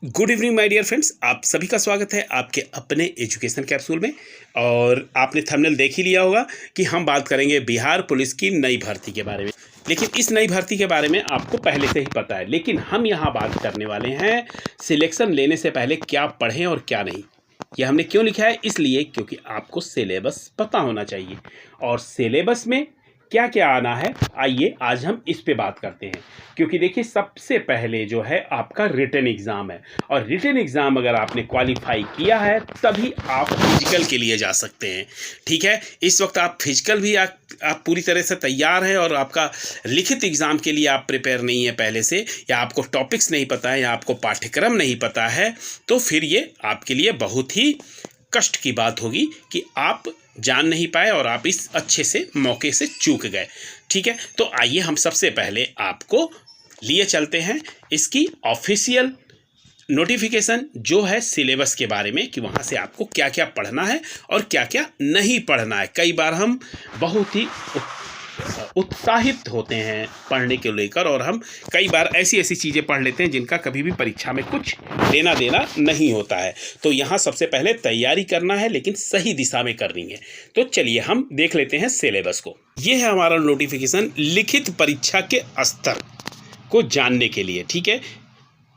Good evening my dear friends, आप सभी का स्वागत है आपके अपने एजुकेशन कैप्सूल में। और आपने थंबनेल देख ही लिया होगा कि हम बात करेंगे बिहार पुलिस की नई भर्ती के बारे में। लेकिन इस नई भर्ती के बारे में आपको पहले से ही पता है, लेकिन हम यहाँ बात करने वाले हैं सिलेक्शन लेने से पहले क्या पढ़ें और क्या नहीं। ये हमने क्यों लिखा है, इसलिए क्योंकि आपको सिलेबस पता होना चाहिए और सिलेबस में क्या क्या आना है। आइए आज हम इस पे बात करते हैं, क्योंकि देखिए सबसे पहले जो है आपका रिटन एग्ज़ाम है और रिटन एग्ज़ाम अगर आपने क्वालिफाई किया है तभी आप फिजिकल के लिए जा सकते हैं। ठीक है, इस वक्त आप फिजिकल भी आप पूरी तरह से तैयार हैं और आपका लिखित एग्ज़ाम के लिए आप प्रिपेयर नहीं है पहले से, या आपको टॉपिक्स नहीं पता है या आपको पाठ्यक्रम नहीं पता है, तो फिर ये आपके लिए बहुत ही कष्ट की बात होगी कि आप जान नहीं पाए और आप इस अच्छे से मौके से चूक गए। ठीक है, तो आइए हम सबसे पहले आपको लिए चलते हैं इसकी ऑफिशियल नोटिफिकेशन जो है सिलेबस के बारे में, कि वहाँ से आपको क्या क्या पढ़ना है और क्या क्या नहीं पढ़ना है। कई बार हम बहुत ही उत्साहित होते हैं पढ़ने के लेकर और हम कई बार ऐसी ऐसी चीज़ें पढ़ लेते हैं जिनका कभी भी परीक्षा में कुछ लेना देना नहीं होता है। तो यहाँ सबसे पहले तैयारी करना है, लेकिन सही दिशा में करनी है। तो चलिए हम देख लेते हैं सिलेबस को। ये है हमारा नोटिफिकेशन लिखित परीक्षा के स्तर को जानने के लिए। ठीक है,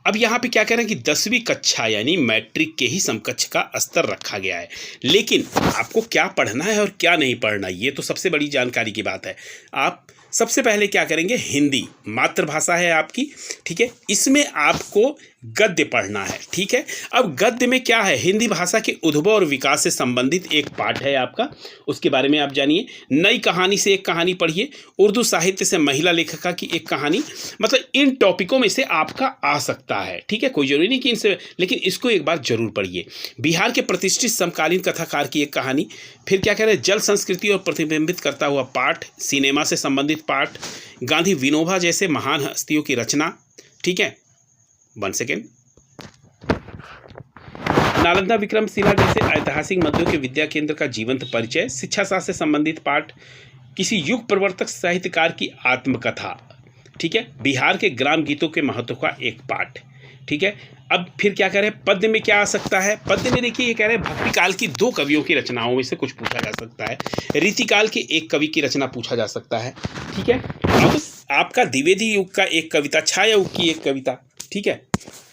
अब यहाँ पे क्या कह रहे हैं कि 10वीं कक्षा यानी मैट्रिक के ही समकक्ष का स्तर रखा गया है, लेकिन आपको क्या पढ़ना है और क्या नहीं पढ़ना, ये तो सबसे बड़ी जानकारी की बात है। आप सबसे पहले क्या करेंगे, हिंदी मातृभाषा है आपकी। ठीक है, इसमें आपको गद्य पढ़ना है। ठीक है, अब गद्य में क्या है, हिंदी भाषा के उद्भव और विकास से संबंधित एक पाठ है आपका, उसके बारे में आप जानिए। नई कहानी से एक कहानी पढ़िए, उर्दू साहित्य से महिला लेखिका की एक कहानी। मतलब इन टॉपिकों में से आपका आ सकता है। ठीक है, कोई जरूरी नहीं कि इनसे, लेकिन इसको एक बार जरूर पढ़िए। बिहार के प्रतिष्ठित समकालीन कथाकार की एक कहानी। फिर क्या कह रहे हैं, जल संस्कृति और प्रतिबिंबित करता हुआ पाठ, सिनेमा से संबंधित पाठ, गांधी विनोबा जैसे महान हस्तियों की रचना। ठीक है, 1 सेकेंड। नालंदा विक्रमशिला जैसे ऐतिहासिक मध्यों के विद्या केंद्र का जीवंत परिचय, शिक्षा शास्त्र से संबंधित पाठ, किसी युग प्रवर्तक साहित्यकार की आत्मकथा। ठीक है, बिहार के ग्राम गीतों के महत्व का एक पाठ। ठीक है, अब फिर क्या कह रहे हैं, पद्य में क्या आ सकता है। पद्य में देखिए ये कह रहे हैं भक्ति काल की 2 कवियों की रचनाओं में से कुछ पूछा जा सकता है, रीतिकाल के एक कवि की रचना पूछा जा सकता है। ठीक है, अब आपका द्विवेदी युग का एक कविता, छाया युग की एक कविता। ठीक है,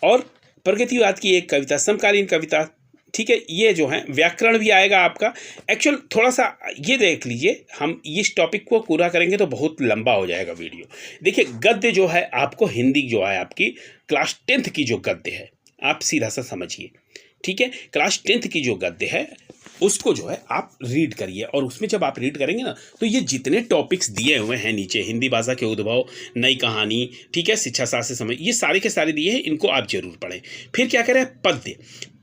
और प्रगतिवाद की एक कविता, समकालीन कविता। ठीक है, ये जो है व्याकरण भी आएगा आपका। एक्चुअल थोड़ा सा ये देख लीजिए, हम इस टॉपिक को पूरा करेंगे तो बहुत लंबा हो जाएगा वीडियो। देखिए गद्य जो है आपको, हिंदी जो है आपकी क्लास 10th की जो गद्य है, आप सीधा सा समझिए। ठीक है, क्लास 10th की जो गद्य है उसको जो है आप रीड करिए, और उसमें जब आप रीड करेंगे ना, तो ये जितने टॉपिक्स दिए हुए हैं नीचे, हिंदी भाषा के उद्भव, नई कहानी, ठीक है, शिक्षा शास्त्र से समझ, ये सारे के सारे दिए हैं, इनको आप जरूर पढ़ें। फिर क्या करें, पद्य।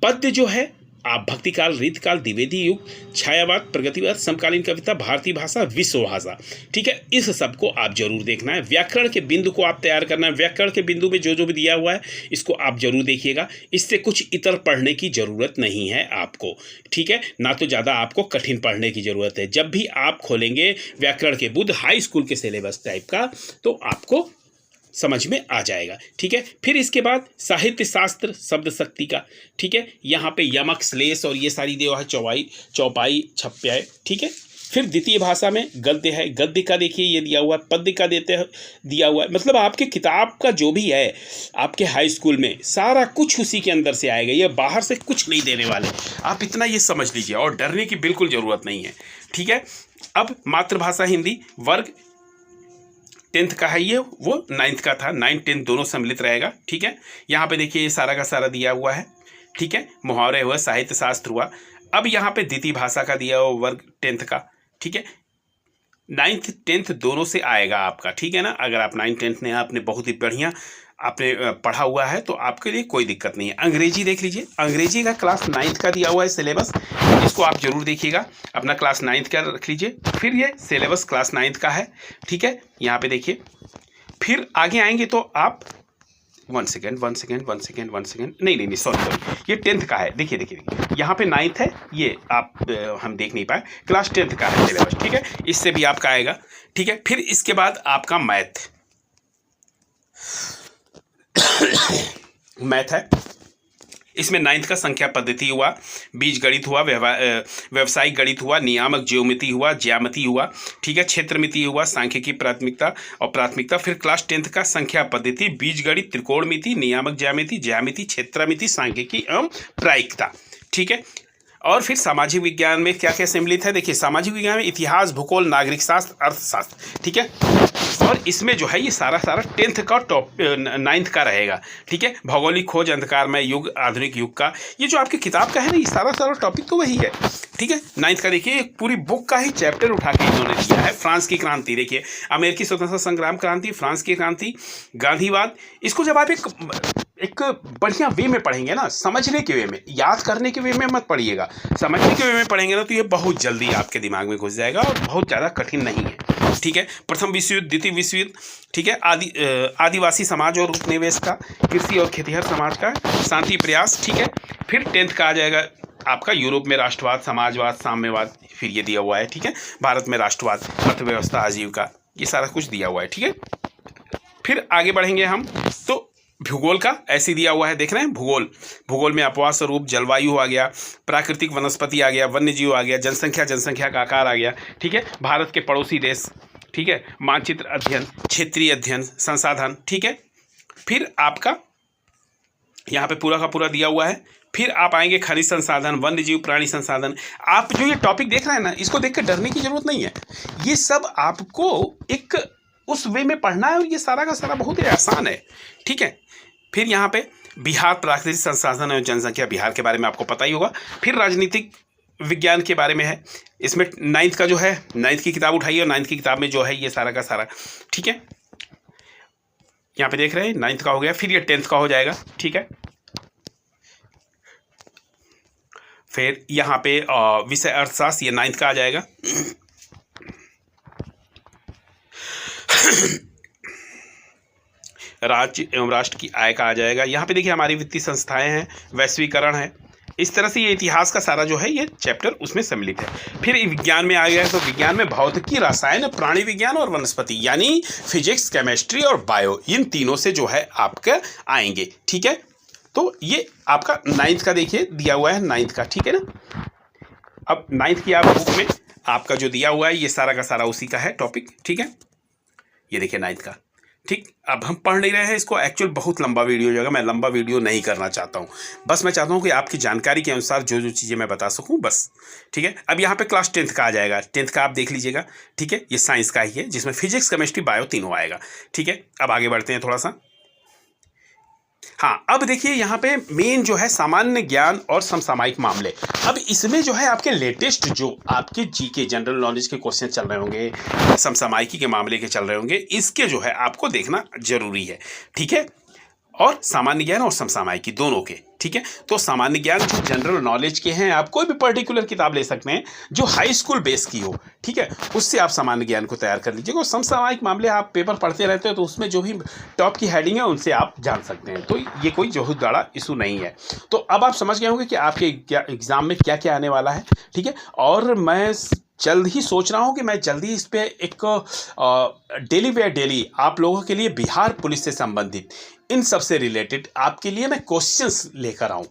पद्य जो है आप भक्तिकाल, रीतकाल, द्विवेदी युग, छायावाद, प्रगतिवाद, समकालीन कविता, भारतीय भाषा, विश्व भाषा। ठीक है, इस सब को आप जरूर देखना है। व्याकरण के बिंदु को आप तैयार करना है। व्याकरण के बिंदु में जो जो भी दिया हुआ है इसको आप जरूर देखिएगा। इससे कुछ इतर पढ़ने की ज़रूरत नहीं है आपको। ठीक है, ना तो ज़्यादा आपको कठिन पढ़ने की ज़रूरत है। जब भी आप खोलेंगे व्याकरण के बुध हाई स्कूल के सिलेबस टाइप का, तो आपको समझ में आ जाएगा। ठीक है, फिर इसके बाद साहित्य शास्त्र, शब्द शक्ति का। ठीक है, यहाँ पे यमक, श्लेष और ये सारी दिया है, चौपाई, छप्याय। ठीक है, फिर द्वितीय भाषा में गद्य है। गद्य का देखिए ये दिया हुआ है, पद्य का दिया हुआ है। मतलब आपके किताब का जो भी है आपके हाई स्कूल में, सारा कुछ उसी के अंदर से आएगा। ये बाहर से कुछ नहीं देने वाले, आप इतना ये समझ लीजिए, और डरने की बिल्कुल ज़रूरत नहीं है। ठीक है, अब मातृभाषा हिंदी वर्ग 10th का है, ये वो 9th का था, 9th 10th दोनों सम्मिलित रहेगा। ठीक है, यहाँ पे देखिए ये सारा का सारा दिया हुआ है। ठीक है, मुहावरे हुआ, साहित्य शास्त्र हुआ। अब यहाँ पे द्वितीय भाषा का दिया हुआ वर्ग 10th का। ठीक है, 9th 10th दोनों से आएगा आपका। ठीक है ना, अगर आप 9th 10th ने आपने बहुत ही बढ़िया आपने पढ़ा हुआ है तो आपके लिए कोई दिक्कत नहीं है। अंग्रेजी देख लीजिए, अंग्रेजी का क्लास 9th का दिया हुआ है सिलेबस, इसको आप जरूर देखिएगा। अपना क्लास 9th का रख लीजिए। फिर ये सिलेबस क्लास 9th का है। ठीक है, यहाँ पे देखिए। फिर आगे आएंगे तो आप 1 सेकेंड, नहीं सॉरी, ये 10th का है। देखिए यहाँ पे 9th है, ये आप हम देख नहीं पाए, क्लास 10th का है सिलेबस। ठीक है, इससे भी आपका आएगा। ठीक है, फिर इसके बाद आपका मैथ है। इसमें 9th का संख्या पद्धति हुआ, बीज गणित हुआ, व्यवसायिक गणित हुआ, नियामक ज्योमिति हुआ, ज्यामिति हुआ, ठीक है, क्षेत्रमिति हुआ, सांख्यिकी प्राथमिकता। फिर क्लास 10th का संख्या पद्धति, बीज गणित, त्रिकोणमिति, नियामक ज्यामिति, क्षेत्रमिति, सांख्यिकी एवं प्रायिकता, ठीक है। और फिर सामाजिक विज्ञान में क्या क्या सम्मिलित है, देखिए सामाजिक विज्ञान में इतिहास, भूगोल, नागरिक शास्त्र, अर्थशास्त्र, ठीक है। और इसमें जो है ये सारा 10th का 9th का रहेगा, ठीक है। भौगोलिक खोज, अंधकारमय युग, आधुनिक युग का, ये जो आपकी किताब का है ना, ये सारा टॉपिक तो वही है, ठीक है। 9th का देखिए पूरी बुक का ही चैप्टर उठा के इन्होंने दिया है। फ्रांस की क्रांति, देखिए अमेरिकी स्वतंत्रता संग्राम क्रांति, फ्रांस की क्रांति, गांधीवाद। इसको जब आप एक बढ़िया वे में पढ़ेंगे ना, समझने के वे में, याद करने के वे में मत पढ़िएगा, समझने के वे में पढ़ेंगे ना, तो ये बहुत जल्दी आपके दिमाग में घुस जाएगा और बहुत ज़्यादा कठिन नहीं है, ठीक है। प्रथम विश्व युद्ध, द्वितीय विश्व युद्ध, ठीक है, आदिवासी समाज और उपनिवेश का, कृषि और खेतिहर समाज का, शांति प्रयास, ठीक है। फिर 10th का आ जाएगा आपका यूरोप में राष्ट्रवाद, समाजवाद, साम्यवाद, फिर ये दिया हुआ है, ठीक है। भारत में राष्ट्रवाद, अर्थव्यवस्था, आजीविका, ये सारा कुछ दिया हुआ है, ठीक है। फिर आगे बढ़ेंगे हम तो भूगोल का ऐसे दिया हुआ है, देख रहे हैं, भूगोल में अपवाद स्वरूप जलवायु आ गया, प्राकृतिक वनस्पति आ गया, वन्य जीव आ गया, जनसंख्या का आकार आ गया, ठीक है, भारत के पड़ोसी देश, ठीक है, मानचित्र अध्ययन, क्षेत्रीय अध्ययन, संसाधन, ठीक है। फिर आपका यहाँ पे पूरा का पूरा दिया हुआ है। फिर आप आएंगे खनिज संसाधन, वन्य जीव, प्राणी संसाधन। आप जो ये टॉपिक देख रहे हैं ना, इसको देख कर डरने की जरूरत नहीं है, ये सब आपको एक उस वे में पढ़ना है और ये सारा का सारा बहुत ही आसान है, ठीक है। फिर यहाँ पे बिहार, प्राकृतिक संसाधन और जनसंख्या, बिहार के बारे में आपको पता ही होगा। फिर राजनीतिक विज्ञान के बारे में है, इसमें 9th का जो है, 9th की किताब उठाइए और 9th की किताब में जो है ये सारा का सारा, ठीक है। यहाँ पे देख रहे हैं 9th का हो गया, फिर ये 10th का हो जाएगा, ठीक है। फिर यहाँ पे विषय अर्थशास्त्र, ये 9th का आ जाएगा। राज्य एवं राष्ट्र की आय का आ जाएगा। यहाँ पे देखिए हमारी वित्तीय संस्थाएं हैं, वैश्वीकरण है, इस तरह से ये इतिहास का सारा जो है ये चैप्टर उसमें सम्मिलित है। फिर विज्ञान में आ गया तो विज्ञान में भौतिकी, रसायन, प्राणी विज्ञान और वनस्पति, यानी फिजिक्स, केमिस्ट्री और बायो, इन तीनों से जो है आपके आएंगे, ठीक है। तो ये आपका 9th का देखिए दिया हुआ है, 9th का, ठीक है ना। अब 9th की आप बुक में आपका जो दिया हुआ है ये सारा का सारा उसी का है टॉपिक, ठीक है। ये देखिए 9th का, ठीक। अब हम पढ़ नहीं रहे हैं इसको, एक्चुअल बहुत लंबा वीडियो हो जाएगा, मैं लंबा वीडियो नहीं करना चाहता हूँ, बस मैं चाहता हूँ कि आपकी जानकारी के अनुसार जो जो चीज़ें मैं बता सकूँ, बस, ठीक है। अब यहाँ पे क्लास 10th का आ जाएगा, 10th का आप देख लीजिएगा, ठीक है। ये साइंस का ही है जिसमें फिजिक्स, केमिस्ट्री, बायो तीनों आएगा, ठीक है। अब आगे बढ़ते हैं थोड़ा सा। हाँ, अब देखिए यहाँ पे मेन जो है सामान्य ज्ञान और समसामयिक मामले। अब इसमें जो है आपके लेटेस्ट जो आपके जीके जनरल नॉलेज के क्वेश्चन चल रहे होंगे, समसामयिकी के मामले के चल रहे होंगे, इसके जो है आपको देखना जरूरी है, ठीक है। और सामान्य ज्ञान और समसामयिकी दोनों के, ठीक है। तो सामान्य ज्ञान जो जनरल नॉलेज के हैं, आप कोई भी पर्टिकुलर किताब ले सकते हैं जो हाई स्कूल बेस की हो, ठीक है, उससे आप सामान्य ज्ञान को तैयार कर लीजिएगा। और समसामयिक मामले आप पेपर पढ़ते रहते हो तो उसमें जो भी टॉप की हेडिंग है उनसे आप जान सकते हैं, तो ये कोई बहुत बड़ा इशू नहीं है। तो अब आप समझ गए होंगे कि आपके एग्जाम में क्या क्या आने वाला है, ठीक है। और मैं जल्द ही सोच रहा हूँ कि मैं जल्दी इस पर एक डेली बाय डेली आप लोगों के लिए बिहार पुलिस से संबंधित इन सब से रिलेटेड आपके लिए मैं क्वेश्चंस लेकर आऊँ,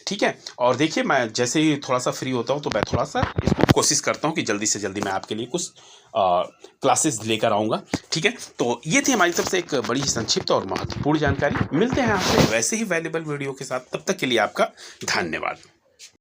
ठीक है। और देखिए मैं जैसे ही थोड़ा सा फ्री होता हूँ तो मैं थोड़ा सा इसको कोशिश करता हूँ कि जल्दी से जल्दी मैं आपके लिए कुछ क्लासेस लेकर आऊँगा, ठीक है। तो ये थी हमारी तरफ से एक बड़ी ही संक्षिप्त और महत्वपूर्ण जानकारी। मिलते हैं आपसे वैसे ही वैल्यूएबल वीडियो के साथ, तब तक के लिए आपका धन्यवाद।